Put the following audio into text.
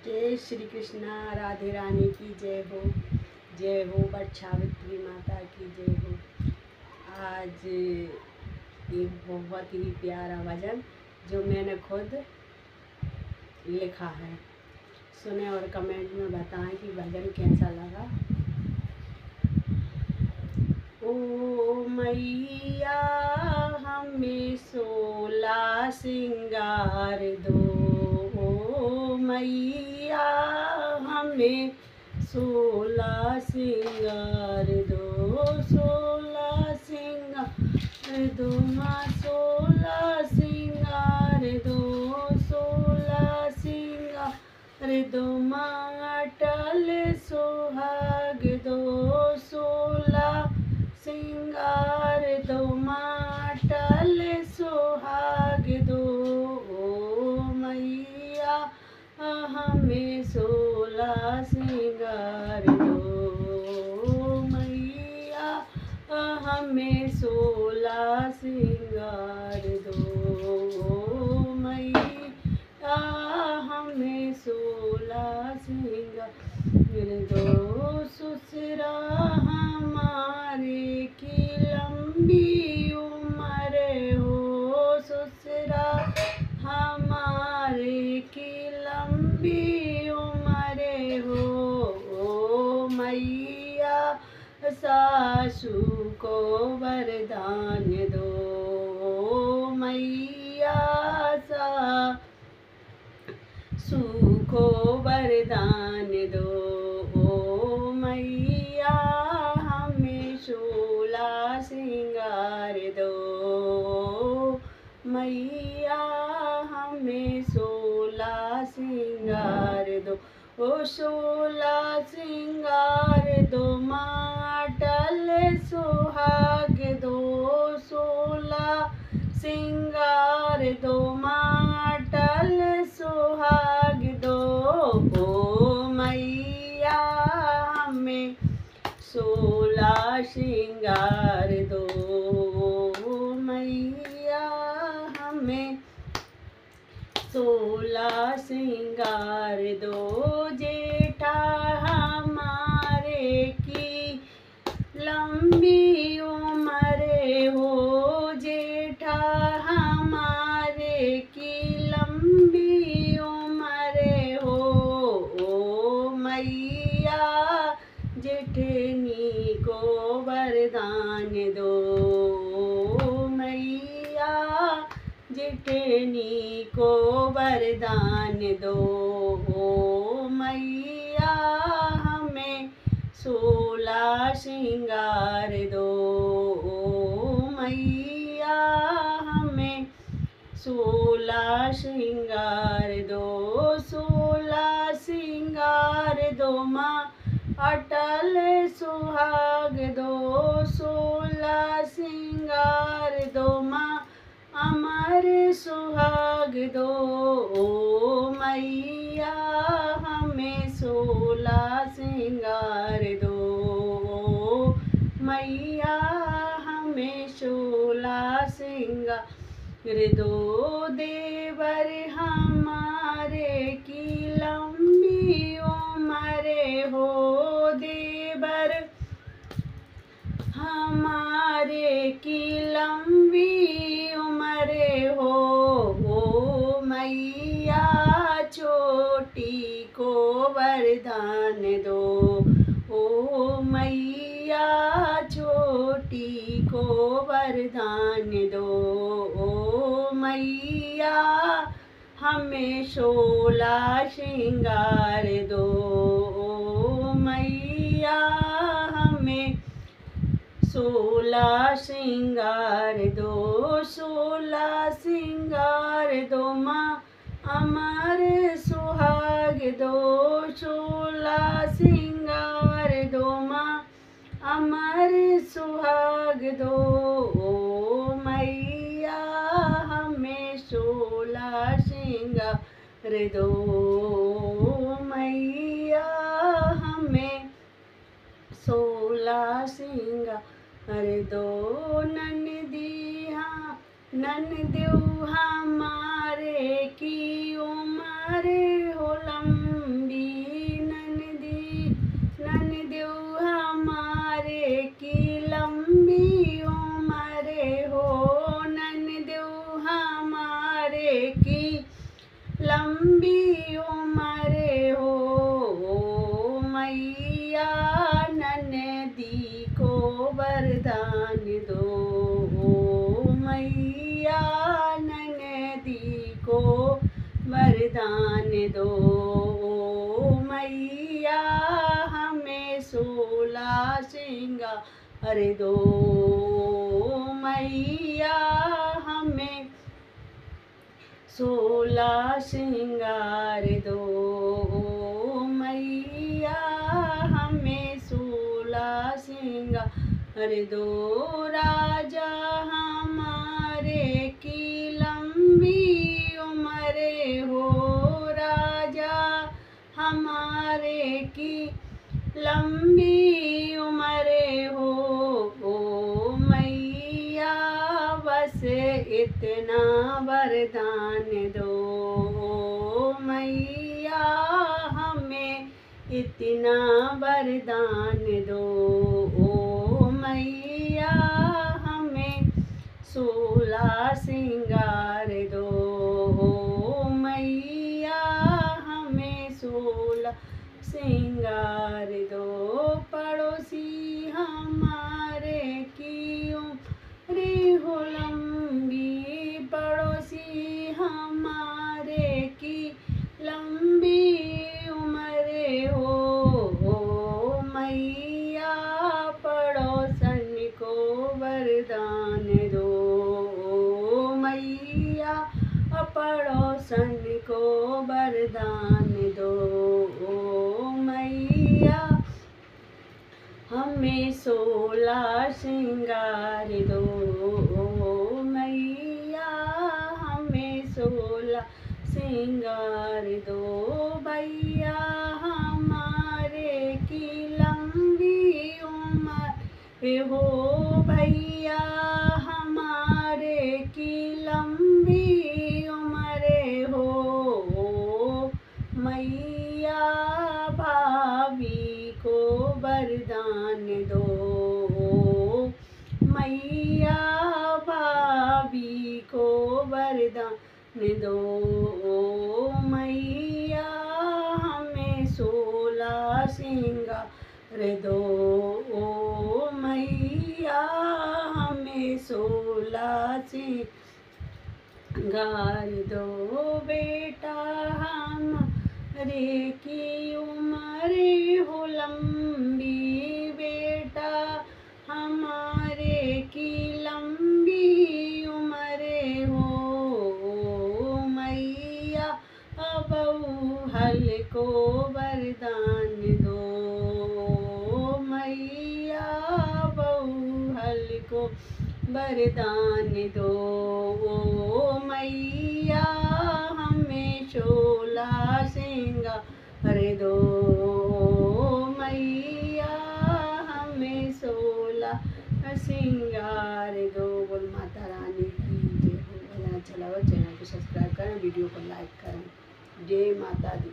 जय श्री कृष्णा। राधे रानी की जय हो, जय हो। बटसावित्री माता की जय हो। आज एक बहुत ही प्यारा भजन जो मैंने खुद लिखा है, सुने और कमेंट में बताएं कि भजन कैसा लगा। ओ मैया हमें 16 सिंगार दो, ओ मैया हमें 16 सिंगार दो, 16 सिंगार दो माँ, 16 सिंगार दो, 16 सिंगार दो माँ, अटल सुहाग दो, 16 सिंगार दो माँ, अटल सुहाग दो। ओ मैया हमें 16 सिंगार दो, ओ मैया हमें 16 सिंगार दो, ओ मैया हमें 16 सिंगार दो। ससुरा हमारे की लंबी उम्र हो, ससुरा हमारे की लंबी उम्र हो, ओ मैया सासू को वरदान दो, ओ मैया सासू को वरदान दो, ओ मैया हमें 16 सिंगार दो, मैया हमें 16 सिंगार दो, ओ 16 सिंगार दो माँ, अटल सुहाग दो, 16 सिंगार दो माँ, अटल सुहाग दो, ओ मैया हमें 16 सिंगार दो, ओ मैया हमें 16 सिंगार दो। जेठा हमारे की लंबी उम्र हो, जेठा हमारे की लंबी उम्र हो, ओ मैया जेठनी को वरदान दो, ओ मैया जेठनी को वरदान दो, ओ मैया हमें 16 सिंगार दो, ओ मैया हमें 16 सिंगार दो, 16 सिंगार दो माँ, अटल सुहाग दो, 16 सिंगार दो माँ, अमर सुहाग दो, ओ मैया हमें 16 सिंगार दो, ओ मैया हमें 16 सिंगार दो। देवर हमारे की लंबी उम्र हो, देवर हमारे की लंबी उम्र हो, ओ मैया छोटी को वरदान दो, ओ मैया छोटी को वरदान दो, ओ मैया हमें 16 सिंगार दो, ओ मैया हमें 16 सिंगार दो, 16 सिंगार दो माँ, अमर सुहाग दो, 16 सिंगार दो माँ, अमर सुहाग दो, ओ मैया हमें 16 सिंगार दो, मैया हमें 16 सिंगार दो। ननदू हमारे की उम्र हो लंबी लंबी उम्र हो मैया, ननदी को वरदान दो मैया, ननदी को वरदान दो मैया, हमें 16 श्रृंगार दो मैया, हमें 16 श्रृंगार दो मैया, हमें 16 श्रृंगार दो। राजा हमारे की लंबी उम्र हो, राजा हमारे की लंबी उम्र हो मैया, बस इतना वरदान दो मैया, हमें इतना वरदान दो मैया, हमें 16 श्रृंगार दो मैया, हमें 16 श्रृंगार दो। पड़ोसी हमारे की उम्र हो लंबी, पड़ोसी हमारे की लंबी उम्र हो मैया, पड़ोसन को वरदान दो मैया, पड़ोसन को वरदान दो मैया, हमें 16 श्रृंगार दो मैया, हमें 16 श्रृंगार दो। भैया हमारे की लंबी उम्र हो, भैया हमारे की लंबी उम्र हो मैया, भाभी को वरदान दो मैया, भाभी को वरदान दो मैया, हमें 16 श्रृंगार दो मैया, हमें 16 श्रृंगार दो। बेटा हमारे की उम्र हो लंबी, बेटा हमारे की लंबी उम्र हो मैया, बहू हल को वरदान दो मैया, बहू हल को वरदान दो मैया, हमें 16 श्रृंगार दो मैया, हमें 16 श्रृंगार दो। बोल माता रानी की जय हो। अच्छा लगा चैनल को सब्सक्राइब करें, वीडियो को लाइक करें। जय माता दी।